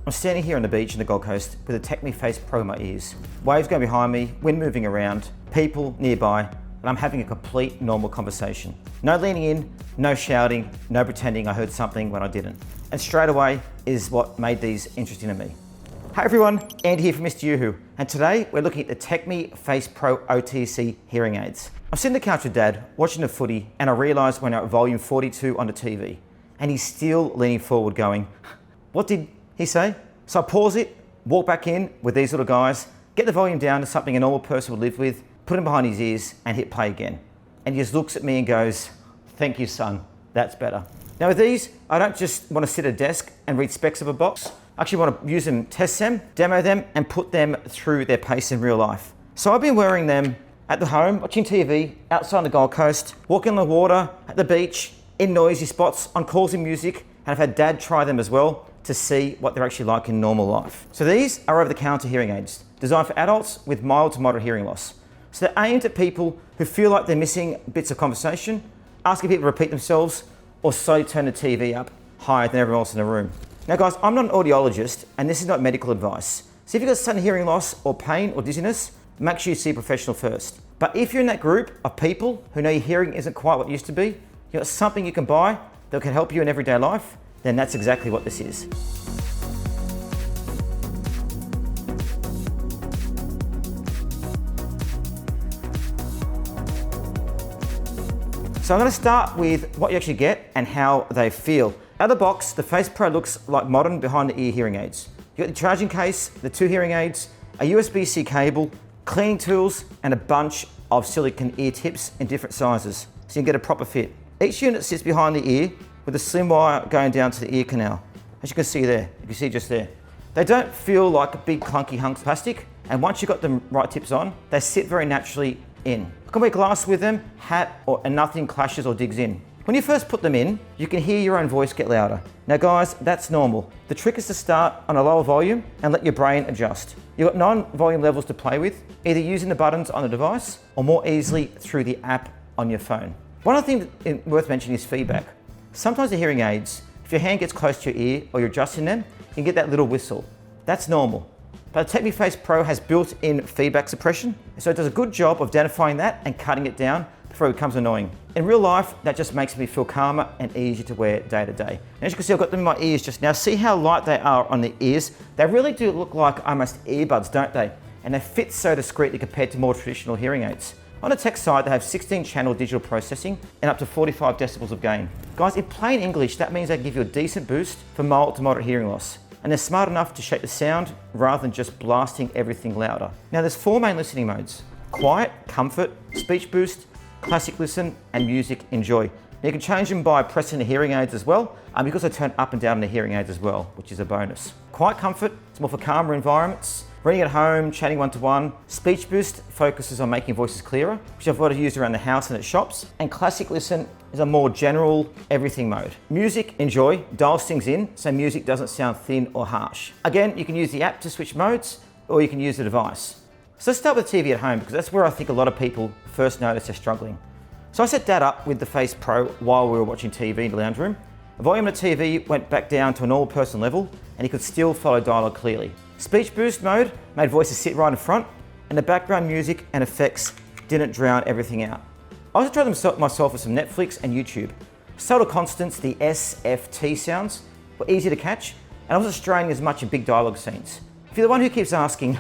I'm standing here on the beach in the Gold Coast with a Techmi Face Pro in my ears. Waves going behind me, wind moving around, people nearby, and I'm having a complete normal conversation. No leaning in, no shouting, no pretending I heard something when I didn't. And straight away is what made these interesting to me. Hi everyone, Andy here from Mr. Yoo-Hoo, and today we're looking at the Techmi Face Pro OTC hearing aids. I'm sitting on the couch with Dad, watching the footy, and I realised we're now at volume 42 on the TV, and he's still leaning forward going, "What did he say?" So I pause it, walk back in with these little guys, get the volume down to something a normal person would live with, put him behind his ears and hit play again. And he just looks at me and goes, "Thank you, son, that's better." Now with these, I don't just want to sit at a desk and read specs of a box. I actually want to use them, test them, demo them, and put them through their pace in real life. So I've been wearing them at the home, watching TV, outside on the Gold Coast, walking on the water, at the beach, in noisy spots, on calls and music, and I've had Dad try them as well to see what they're actually like in normal life. So these are over-the-counter hearing aids, designed for adults with mild to moderate hearing loss. So they're aimed at people who feel like they're missing bits of conversation, asking people to repeat themselves, or slowly turn the TV up higher than everyone else in the room. Now guys, I'm not an audiologist, and this is not medical advice. So if you've got sudden hearing loss or pain or dizziness, make sure you see a professional first. But if you're in that group of people who know your hearing isn't quite what it used to be, you've got something you can buy that can help you in everyday life, then that's exactly what this is. So I'm going to start with what you actually get and how they feel. Out of the box, the Face Pro looks like modern behind the ear hearing aids. You've got the charging case, the 2 hearing aids, a USB-C cable, cleaning tools, and a bunch of silicone ear tips in different sizes, so you can get a proper fit. Each unit sits behind the ear with a slim wire going down to the ear canal. As you can see there, you can see just there. They don't feel like big clunky hunks of plastic, and once you've got the right tips on, they sit very naturally in. You can wear glass with them, hat, and nothing clashes or digs in. When you first put them in, you can hear your own voice get louder. Now guys, that's normal. The trick is to start on a lower volume and let your brain adjust. You've got 9 volume levels to play with, either using the buttons on the device or more easily through the app on your phone. One other thing worth mentioning is feedback. Sometimes the hearing aids, if your hand gets close to your ear or you're adjusting them, you can get that little whistle. That's normal. But the Techmi Face Pro has built-in feedback suppression, so it does a good job of identifying that and cutting it down before it becomes annoying. In real life, that just makes me feel calmer and easier to wear day to day. And as you can see, I've got them in my ears just now. See how light they are on the ears? They really do look like almost earbuds, don't they? And they fit so discreetly compared to more traditional hearing aids. On the tech side, they have 16-channel digital processing and up to 45 decibels of gain. Guys, in plain English, that means they give you a decent boost for mild to moderate hearing loss. And they're smart enough to shape the sound rather than just blasting everything louder. Now there's 4 main listening modes: quiet, comfort, speech boost, classic listen, and music enjoy. Now you can change them by pressing the hearing aids as well. You can also turn up and down the hearing aids as well, which is a bonus. Quiet comfort, it's more for calmer environments. Reading at home, chatting one-to-one. Speech boost focuses on making voices clearer, which I've got to use around the house and at shops. And classic listen is a more general everything mode. Music enjoy dials things in so music doesn't sound thin or harsh. Again, you can use the app to switch modes, or you can use the device. So let's start with TV at home, because that's where I think a lot of people first notice they're struggling. So I set Dad up with the Face Pro while we were watching TV in the lounge room. The volume of the TV went back down to a normal person level, and he could still follow dialogue clearly. Speech boost mode made voices sit right in front, and the background music and effects didn't drown everything out. I also tried them myself with some Netflix and YouTube. Subtle constants, the S, F, T sounds, were easy to catch, and I wasn't straining as much in big dialogue scenes. If you're the one who keeps asking,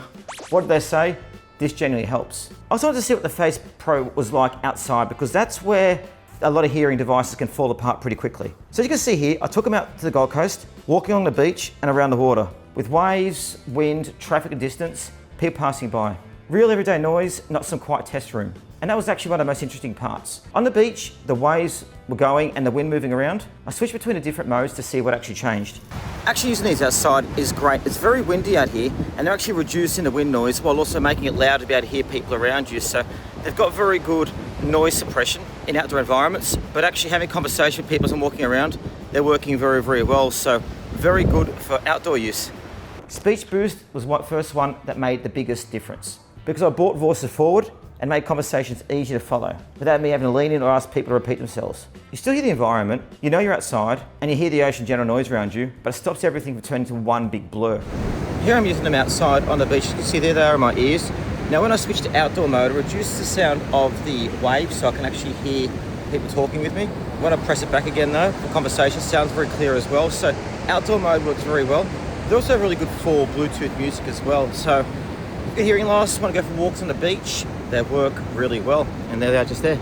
what did they say? This genuinely helps. I also wanted to see what the Face Pro was like outside, because that's where a lot of hearing devices can fall apart pretty quickly. So as you can see here, I took them out to the Gold Coast, walking along the beach and around the water, with waves, wind, traffic and distance, people passing by. Real everyday noise, not some quiet test room. And that was actually one of the most interesting parts. On the beach, the waves were going and the wind moving around. I switched between the different modes to see what actually changed. Actually using these outside is great. It's very windy out here, and they're actually reducing the wind noise while also making it loud to be able to hear people around you. So they've got very good noise suppression in outdoor environments, but actually having conversation with people as I'm walking around, they're working very, very well. So very good for outdoor use. Speech boost was the first one that made the biggest difference. Because I brought voices forward, and made conversations easy to follow without me having to lean in or ask people to repeat themselves. You still hear the environment, you know you're outside, and you hear the ocean general noise around you, but it stops everything from turning into one big blur. Here I'm using them outside on the beach. You can see there they are in my ears. Now when I switch to outdoor mode, it reduces the sound of the waves so I can actually hear people talking with me. When I press it back again though, the conversation sounds very clear as well. So outdoor mode works very well. They're also really good for Bluetooth music as well. So if you've got hearing loss, want to go for walks on the beach, they work really well. And there they are just there.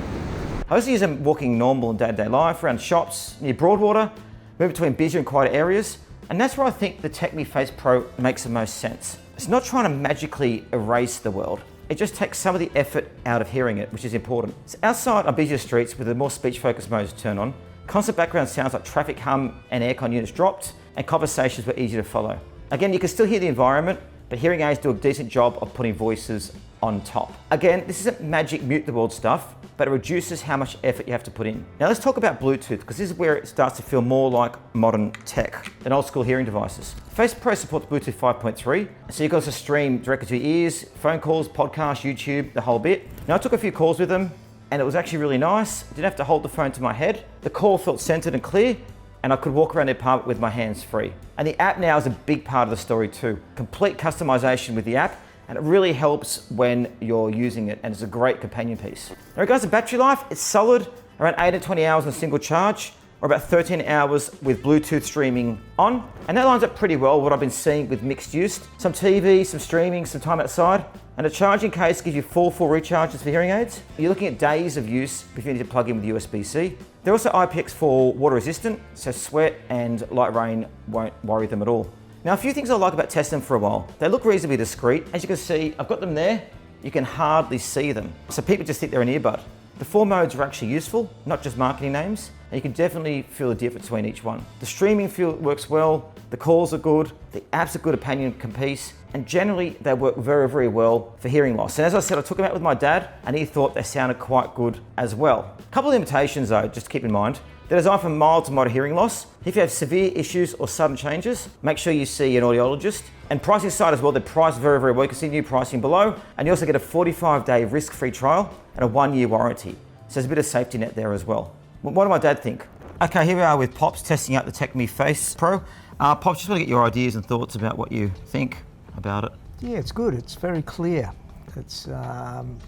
I also use them walking normal in day-to-day life, around shops, near Broadwater, move between busier and quieter areas. And that's where I think the Techmi Face Pro makes the most sense. It's not trying to magically erase the world. It just takes some of the effort out of hearing it, which is important. It's outside on busier streets with the more speech-focused modes turned on. Constant background sounds like traffic hum and aircon units dropped, and conversations were easy to follow. Again, you can still hear the environment, but hearing aids do a decent job of putting voices on top. Again, this isn't magic mute the world stuff, but it reduces how much effort you have to put in. Now let's talk about Bluetooth, because this is where it starts to feel more like modern tech than old school hearing devices. Face Pro supports Bluetooth 5.3, so you can also stream directly to your ears, phone calls, podcasts, YouTube, the whole bit. Now I took a few calls with them, and it was actually really nice. I didn't have to hold the phone to my head. The call felt centered and clear, and I could walk around the apartment with my hands free. And the app now is a big part of the story too. Complete customization with the app, and it really helps when you're using it, and it's a great companion piece. In regards to battery life, it's solid, around 8 to 20 hours on a single charge, or about 13 hours with Bluetooth streaming on. And that lines up pretty well with what I've been seeing with mixed use. Some TV, some streaming, some time outside, and a charging case gives you full recharges for hearing aids. You're looking at days of use before you need to plug in with USB-C. They're also IPX4 water resistant, so sweat and light rain won't worry them at all. Now, a few things I like about testing them for a while. They look reasonably discreet. As you can see, I've got them there. You can hardly see them. So people just think they're an earbud. The 4 modes are actually useful, not just marketing names, and you can definitely feel the difference between each one. The streaming works well, the calls are good, the app's a good opinion piece, and generally they work very well for hearing loss. And as I said, I took them out with my dad, and he thought they sounded quite good as well. A couple of limitations though, just to keep in mind. They're designed for mild to moderate hearing loss. If you have severe issues or sudden changes, make sure you see an audiologist. And pricing side as well, they're priced very well. You can see new pricing below. And you also get a 45-day risk-free trial and a 1-year warranty. So there's a bit of safety net there as well. What did my dad think? Okay, here we are with Pops testing out the Techmi Face Pro. Pops, just want to get your ideas and thoughts about what you think about it. Yeah, it's good. It's very clear. It's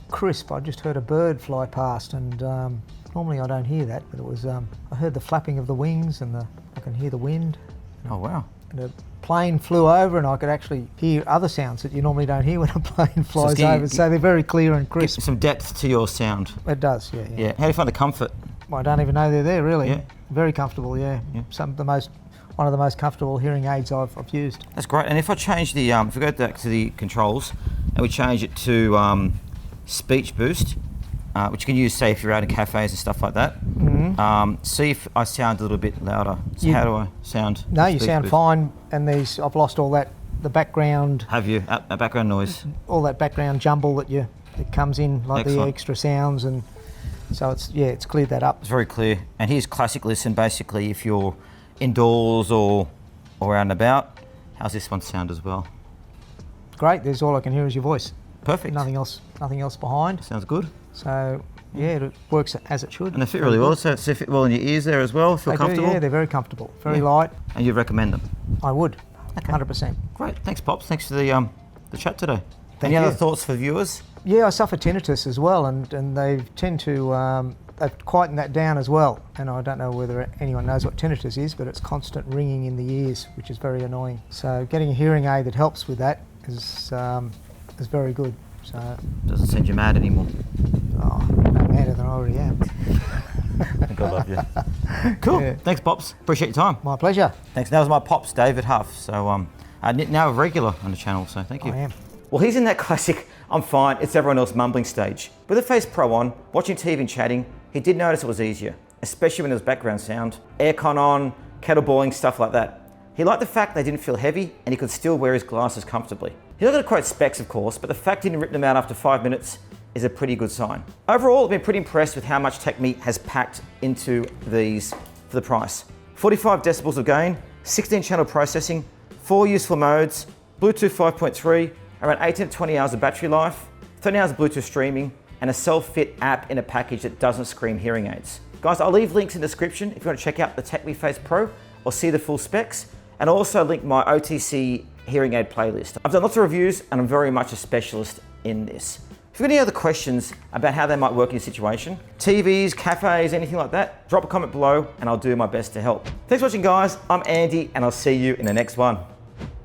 crisp. I just heard a bird fly past, and normally I don't hear that, but it was. I heard the flapping of the wings, and I can hear the wind. Oh wow! And a plane flew over, and I could actually hear other sounds that you normally don't hear when a plane flies over. So they're very clear and crisp. Some depth to your sound. It does, yeah. Yeah. How do you find the comfit? Well, I don't even know they're there, really. Yeah. Very comfortable, yeah. One of the most comfortable hearing aids I've used. That's great. And if I change the, if we go back to the controls and we change it to speech boost, which you can use, say, if you're out in cafes and stuff like that. Mm-hmm. See if I sound a little bit louder. So how do I sound? No, you sound fine. And I've lost all that, the background. Have you? Background noise? All that background jumble that comes in, like Excellent. the extra sounds, and so it's cleared that up. It's very clear. And here's classic listen, basically, if you're indoors or out and about. How's this one sound as well? Great. There's all I can hear is your voice. Perfect. Nothing else behind. Sounds good. So yeah, it works as it should. And they fit really well. So they fit well in your ears there as well. Feel comfortable. Yeah, they're very comfortable. Very light. And you'd recommend them? I would. Okay. 100%. Great. Thanks, Pops. Thanks for the chat today. Thank Any you. other thoughts for viewers? Yeah, I suffer tinnitus as well, and they tend to they've quietened that down as well. And I don't know whether anyone knows what tinnitus is, but it's constant ringing in the ears, which is very annoying. So getting a hearing aid that helps with that is very good. So doesn't send you mad anymore. Oh, no madder than I already am. I think I love you. Cool. Yeah. Thanks, Pops. Appreciate your time. My pleasure. Thanks. That was my Pops, David Huff. So now a regular on the channel. So thank you. I am. Well, he's in that classic "I'm fine, it's everyone else" mumbling stage. With the Face Pro on, watching TV and chatting, he did notice it was easier, especially when there was background sound, aircon on, kettle boiling, stuff like that. He liked the fact they didn't feel heavy and he could still wear his glasses comfortably. He's not going to quote specs, of course, but the fact he didn't rip them out after 5 minutes is a pretty good sign. Overall, I've been pretty impressed with how much Techmi has packed into these for the price. 45 decibels of gain, 16 channel processing, 4 useful modes, Bluetooth 5.3, around 18 to 20 hours of battery life, 30 hours of Bluetooth streaming, and a self-fit app in a package that doesn't scream hearing aids. Guys, I'll leave links in the description if you want to check out the Techmi Face Pro or see the full specs, and I'll also link my OTC hearing aid playlist. I've done lots of reviews and I'm very much a specialist in this. If you've got any other questions about how they might work in your situation, TVs, cafes, anything like that, drop a comment below and I'll do my best to help. Thanks for watching, guys. I'm Andy and I'll see you in the next one.